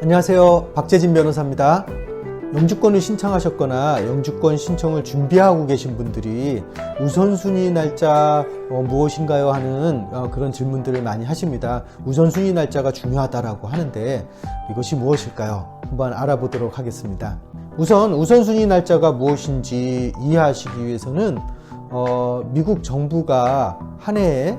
안녕하세요. 박재진 변호사입니다. 영주권을 신청하셨거나 영주권 신청을 준비하고 계신 분들이 우선순위 날짜 무엇인가요? 하는 그런 질문들을 많이 하십니다. 우선순위 날짜가 중요하다라고 하는데 이것이 무엇일까요? 한번 알아보도록 하겠습니다. 우선 우선순위 날짜가 무엇인지 이해하시기 위해서는 미국 정부가 한 해에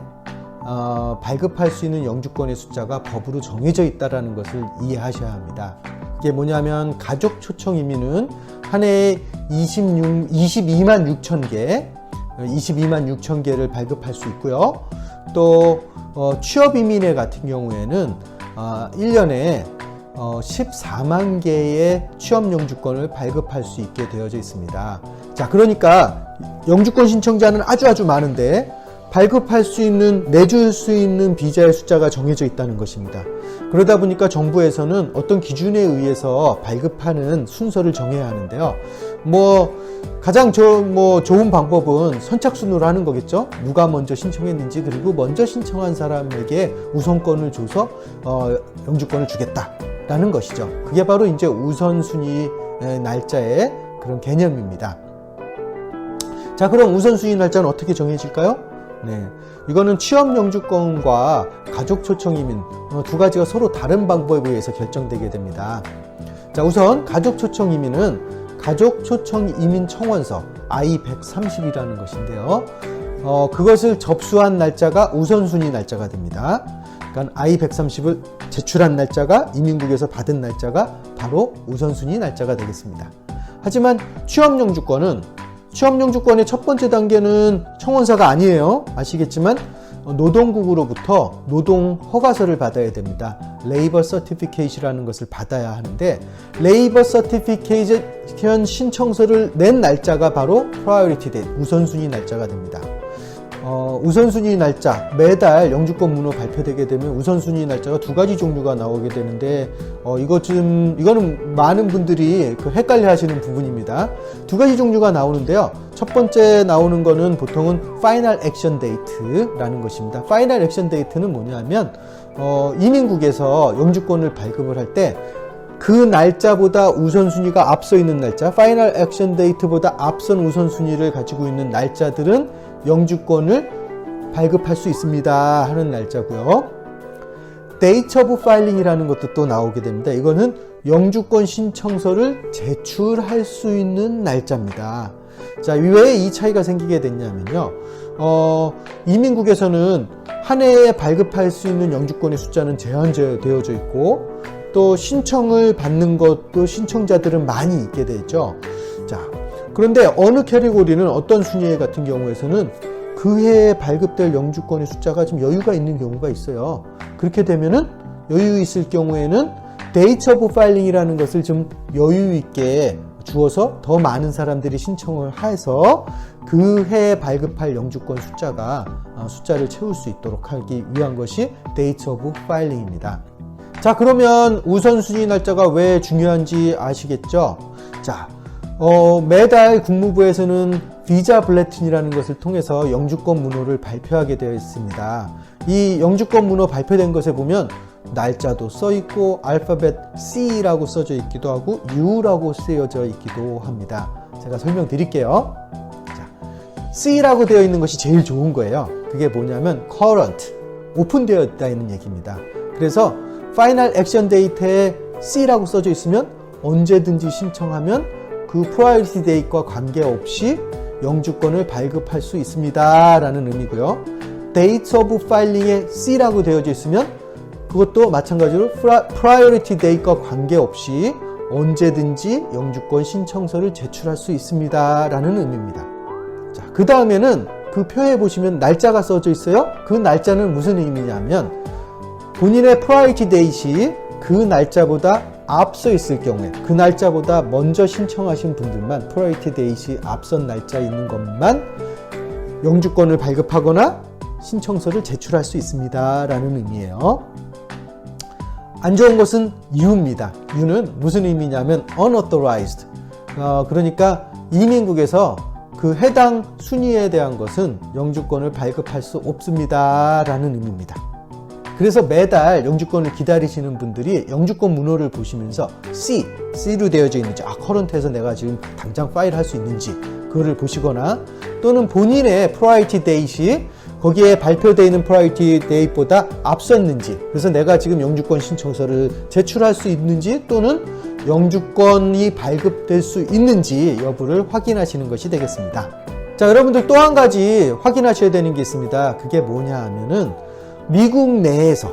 발급할 수 있는 영주권의 숫자가 법으로 정해져 있다는 것을 이해하셔야 합니다. 이게 뭐냐면 가족 초청 이민은 한 해에 22만 6천 개를 발급할 수 있고요. 또 취업 이민회 같은 경우에는 1년에 14만 개의 취업 영주권을 발급할 수 있게 되어져 있습니다. 자, 그러니까 영주권 신청자는 아주 많은데 발급할 수 있는, 내줄 수 있는 비자의 숫자가 정해져 있다는 것입니다. 그러다 보니까 정부에서는 어떤 기준에 의해서 발급하는 순서를 정해야 하는데요. 가장 좋은 방법은 선착순으로 하는 거겠죠. 누가 먼저 신청했는지, 그리고 먼저 신청한 사람에게 우선권을 줘서 영주권을 주겠다라는 것이죠. 그게 바로 이제 우선순위 날짜의 그런 개념입니다. 자, 그럼 우선순위 날짜는 어떻게 정해질까요? 이거는 취업 영주권과 가족 초청 이민 두 가지가 서로 다른 방법에 의해서 결정되게 됩니다. 자, 우선 가족 초청 이민은 가족 초청 이민 청원서 I-130이라는 것인데요. 그것을 접수한 날짜가 우선순위 날짜가 됩니다. 그러니까 I-130을 제출한 날짜가, 이민국에서 받은 날짜가 바로 우선순위 날짜가 되겠습니다. 하지만 취업 영주권의 첫 번째 단계는 청원서가 아니에요. 아시겠지만 노동국으로부터 노동 허가서를 받아야 됩니다. 레이버 서티피케이트라는 것을 받아야 하는데, 레이버 서티피케이션 신청서를 낸 날짜가 바로 프라이어리티 데이트, 우선순위 날짜가 됩니다. 우선순위 날짜, 매달 영주권 문호 발표되게 되면 우선순위 날짜가 두 가지 종류가 나오게 되는데, 이거는 많은 분들이 헷갈려 하시는 부분입니다. 두 가지 종류가 나오는데요. 첫 번째 나오는 거는 보통은 파이널 액션 데이트라는 것입니다. 파이널 액션 데이트는 뭐냐면, 이민국에서 영주권을 발급을 할 때 그 날짜보다 우선순위가 앞서 있는 날짜, 파이널 액션 데이트보다 앞선 우선순위를 가지고 있는 날짜들은 영주권을 발급할 수 있습니다 하는 날짜고요. 데이트 오브 파일링이라는 것도 또 나오게 됩니다. 이거는 영주권 신청서를 제출할 수 있는 날짜입니다. 자, 왜 이 차이가 생기게 됐냐면요. 이민국에서는 한 해에 발급할 수 있는 영주권의 숫자는 제한되어져 있고, 또 신청을 받는 것도 신청자들은 많이 있게 되죠. 자, 그런데 어느 캐리고리는 어떤 순위 같은 경우에서는 그 해에 발급될 영주권의 숫자가 좀 여유가 있는 경우가 있어요. 그렇게 되면은 여유 있을 경우에는 데이트 오브 파일링이라는 것을 좀 여유 있게 주어서 더 많은 사람들이 신청을 해서 그 해에 발급할 영주권 숫자를 채울 수 있도록 하기 위한 것이 데이트 오브 파일링입니다. 자, 그러면 우선순위 날짜가 왜 중요한지 아시겠죠? 자, 매달 국무부에서는 비자 블레틴이라는 것을 통해서 영주권 문호를 발표하게 되어 있습니다. 이 영주권 문호 발표된 것에 보면 날짜도 써 있고 알파벳 C라고 써져 있기도 하고 U라고 쓰여져 있기도 합니다. 제가 설명드릴게요. 자, C라고 되어 있는 것이 제일 좋은 거예요. 그게 뭐냐면 current, 오픈되어 있다는 얘기입니다. 그래서 파이널 액션 데이트에 C라고 써져 있으면 언제든지 신청하면 그 프라이어리티 데이트와 관계없이 영주권을 발급할 수 있습니다 라는 의미고요. 데이트 오브 파일링에 C라고 되어져 있으면 그것도 마찬가지로 프라이어리티 데이트와 관계없이 언제든지 영주권 신청서를 제출할 수 있습니다 라는 의미입니다. 자, 그 다음에는 그 표에 보시면 날짜가 써져 있어요. 그 날짜는 무슨 의미냐면 본인의 프라이어리티 데이트이 그 날짜보다 앞서 있을 경우에, 그 날짜보다 먼저 신청하신 분들만, 프라이어리티 데이트이 앞선 날짜에 있는 것만 영주권을 발급하거나 신청서를 제출할 수 있습니다 라는 의미예요. 안 좋은 것은 U입니다. U는 무슨 의미냐면 unauthorized, 그러니까 이민국에서 그 해당 순위에 대한 것은 영주권을 발급할 수 없습니다 라는 의미입니다. 그래서 매달 영주권을 기다리시는 분들이 영주권 문호를 보시면서 C로 되어져 있는지, 커런트에서 내가 지금 당장 파일 할 수 있는지 그거를 보시거나, 또는 본인의 프라이어티 데이트이 거기에 발표되어 있는 프라이어티 데이트보다 앞섰는지, 그래서 내가 지금 영주권 신청서를 제출할 수 있는지 또는 영주권이 발급될 수 있는지 여부를 확인하시는 것이 되겠습니다. 자, 여러분들 또 한 가지 확인하셔야 되는 게 있습니다. 그게 뭐냐 하면은 미국 내에서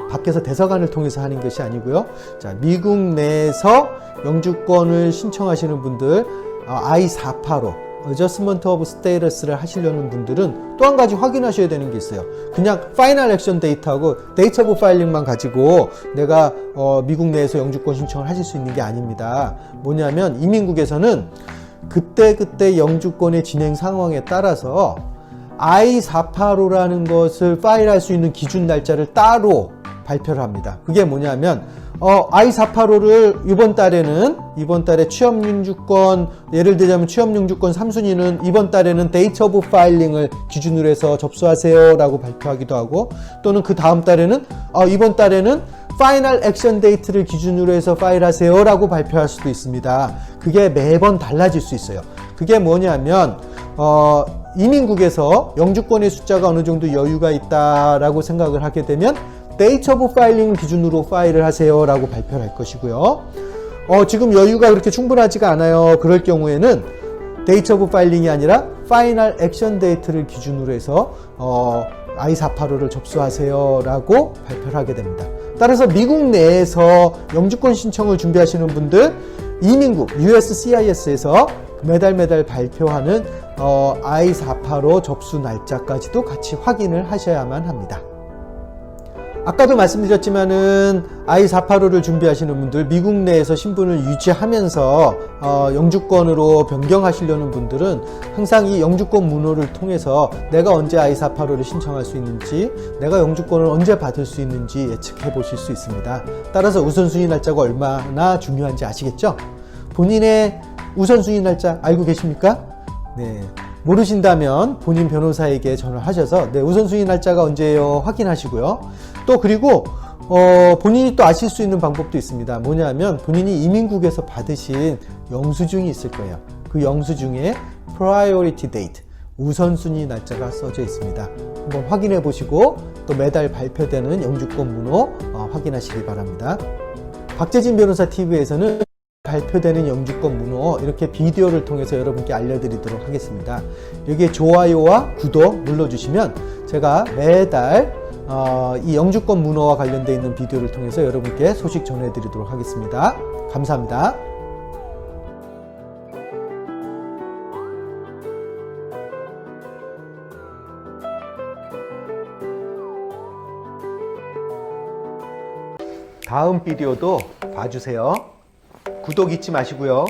밖에서 대사관을 통해서 하는 것이 아니고요. 자, 미국 내에서 영주권을 신청하시는 분들, I-485 Adjustment of Status를 하시려는 분들은 또 한 가지 확인하셔야 되는 게 있어요. 그냥 Final Action Date하고 Date of Filing만 가지고 내가 미국 내에서 영주권 신청을 하실 수 있는 게 아닙니다. 뭐냐면 이민국에서는 그때 영주권의 진행 상황에 따라서 I-485라는 것을 파일할 수 있는 기준 날짜를 따로 발표를 합니다. 그게 뭐냐면 I-485를 이번 달에 취업영주권, 예를 들자면 취업영주권 3순위는 이번 달에는 Date of Filing을 기준으로 해서 접수하세요 라고 발표하기도 하고, 또는 그 다음 달에는 이번 달에는 Final Action Date를 기준으로 해서 파일하세요 라고 발표할 수도 있습니다. 그게 매번 달라질 수 있어요. 그게 뭐냐면 이민국에서 영주권의 숫자가 어느 정도 여유가 있다라고 생각을 하게 되면 Date of Filing 기준으로 파일을 하세요 라고 발표를 할 것이고요. 지금 여유가 그렇게 충분하지가 않아요. 그럴 경우에는 Date of Filing이 아니라 Final Action Date를 기준으로 해서 I-485를 접수하세요 라고 발표를 하게 됩니다. 따라서 미국 내에서 영주권 신청을 준비하시는 분들, 이민국 USCIS에서 매달 발표하는 I-485 접수 날짜까지도 같이 확인을 하셔야만 합니다. 아까도 말씀드렸지만은 I-485를 준비하시는 분들, 미국 내에서 신분을 유지하면서 영주권으로 변경하시려는 분들은 항상 이 영주권 문호를 통해서 내가 언제 I-485를 신청할 수 있는지, 내가 영주권을 언제 받을 수 있는지 예측해 보실 수 있습니다. 따라서 우선순위 날짜가 얼마나 중요한지 아시겠죠? 본인의 우선순위 날짜 알고 계십니까? 네. 모르신다면 본인 변호사에게 전화하셔서 우선순위 날짜가 언제예요 확인하시고요. 또 그리고 본인이 또 아실 수 있는 방법도 있습니다. 뭐냐면 본인이 이민국에서 받으신 영수증이 있을 거예요. 그 영수증에 Priority Date, 우선순위 날짜가 써져 있습니다. 한번 확인해 보시고 또 매달 발표되는 영주권 문호 확인하시기 바랍니다. 박재진 변호사 TV에서는 발표되는 영주권 문호 이렇게 비디오를 통해서 여러분께 알려드리도록 하겠습니다. 여기에 좋아요와 구독 눌러주시면 제가 매달 이 영주권 문호와 관련되어 있는 비디오를 통해서 여러분께 소식 전해드리도록 하겠습니다. 감사합니다. 다음 비디오도 봐주세요. 구독 잊지 마시고요.